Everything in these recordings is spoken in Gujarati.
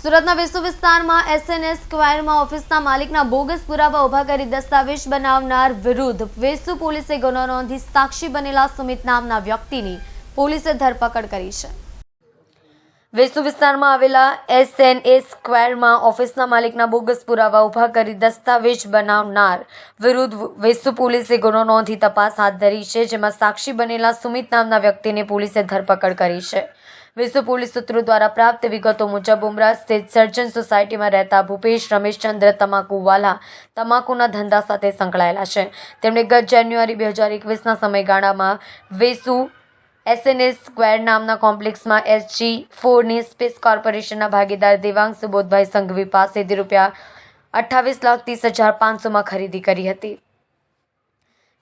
સુરતના વેસુ વિસ્તારમાં એસએનએસ સ્ક્વેરમાં ઓફિસના માલિકના બોગસ પુરાવા ઉભા કરી દસ્તાવેજ બનાવનાર વિરુદ્ધ વેસુ પોલીસે ગુનો નોંધી સાક્ષી બનેલા સુમિત નામના વ્યક્તિની પોલીસે ધરપકડ કરી છે। વેસુ વિસ્તારમાં આવેલા એસએનએસ સ્ક્વેરમાં ઓફિસના માલિકના બોગસ પુરાવા ઉભા કરી દસ્તાવેજ બનાવનાર વિરુદ્ધ વેસુ પોલીસે ગુનો નોંધી તપાસ હાથ ધરી છે, જેમાં સાક્ષી બનેલા સુમિત નામના વ્યક્તિની પોલીસે ધરપકડ કરી છે। વેસુ પોલીસ સૂત્રો દ્વારા પ્રાપ્ત વિગતો મુજબ ઉમરા સ્થિત સર્જન સોસાયટીમાં રહેતા ભૂપેશ રમેશચંદ્ર તમાકુવાલા તમાકુના ધંધા સાથે સંકળાયેલા છે। તેમણે ગત જાન્યુઆરી 2021ના સમયગાળામાં વેસુ એસએનએસ સ્ક્વેર નામના કોમ્પ્લેક્સમાં SG4ની સ્પેસ કોર્પોરેશનના ભાગીદાર દેવાંગ સુબોધભાઈ સંઘવી પાસેથી ₹28,30,500માં ખરીદી કરી હતી,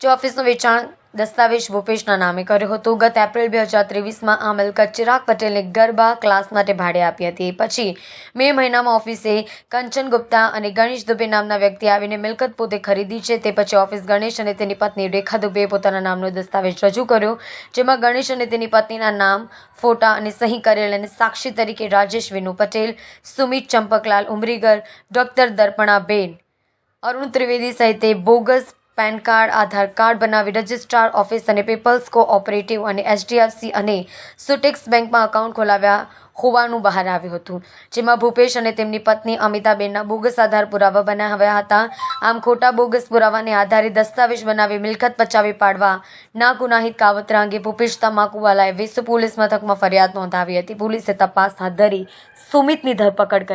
જે ઓફિસનું વેચાણ દસ્તાવેજ ભૂપેશના નામે કર્યો હતો। ગત એપ્રિલ 2023માં આ મિલકત ચિરાગ પટેલને ગરબા ક્લાસ માટે ભાડે આપી હતી। પછી મે મહિનામાં ઓફિસે કંચન ગુપ્તા અને ગણેશ દુબે નામના વ્યક્તિ આવીને મિલકત પોતે ખરીદી છે। તે પછી ઓફિસ ગણેશ અને તેની પત્ની રેખા દુબેએ પોતાના નામનો દસ્તાવેજ રજૂ કર્યો, જેમાં ગણેશ અને તેની પત્નીના નામ, ફોટા અને સહી કરેલ અને સાક્ષી તરીકે રાજેશ વિનુ પટેલ, સુમિત ચંપકલાલ ઉમરીગર, ડોક્ટર દર્પણાબેન, અરુણ ત્રિવેદી સહિત બોગસ પેન કાર્ડ, આધાર કાર્ડ બનાવી રજિસ્ટ્રાર ઓફિસ અને પીપલ્સ કોઓપરેટિવ અને HDFC અને સુટેક્સ બેંકમાં એકાઉન્ટ ખોલાવ્યા હોવાનું બહાર આવ્યું હતું, જેમાં ભૂપેશ અને તેમની પત્ની અમિતાબેનના બોગસ આધાર પુરાવા બનાવ્યા હતા। આમ ખોટા બોગસ પુરાવાને આધારે દસ્તાવેજ બનાવી મિલકત પચાવી પાડવા ના ગુનાહિત કાવતરા અંગે ભૂપેશ તમાકુવાલાએ વેસુ પોલીસ મથકમાં ફરિયાદ નોંધાવી હતી। પોલીસે તપાસ હાથ ધરી સુમિતની ધરપકડ કરી।